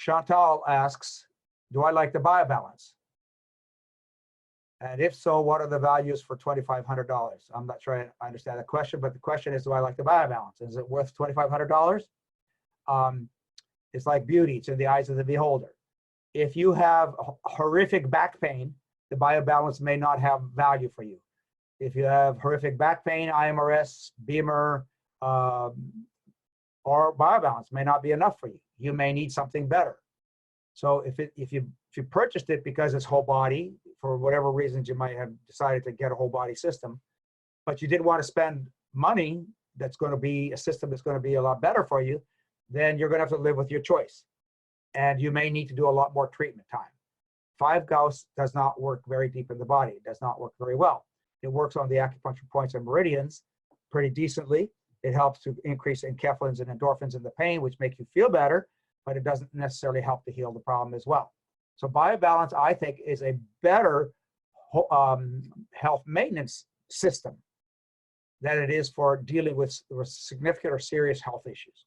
Chantal asks, do I like the BioBalance? And if so, what are the values for $2,500? I'm not sure I understand the question, but the question is, do I like the BioBalance? Is it worth $2,500? It's like beauty, it's in the eyes of the beholder. If you have horrific back pain, the BioBalance may not have value for you. If you have horrific back pain, IMRS, Beamer, or BioBalance may not be enough for you. You may need something better. So if you purchased it because it's whole body, for whatever reasons you might have decided to get a whole body system, but you didn't want to spend money that's going to be a system that's going to be a lot better for you, then you're going to have to live with your choice. And you may need to do a lot more treatment time. 5 Gauss does not work very deep in the body. It does not work very well. It works on the acupuncture points and meridians pretty decently. It helps to increase enkephalins and endorphins in the pain, which make you feel better, but it doesn't necessarily help to heal the problem as well. So BioBalance, I think, is a better health maintenance system than it is for dealing with significant or serious health issues.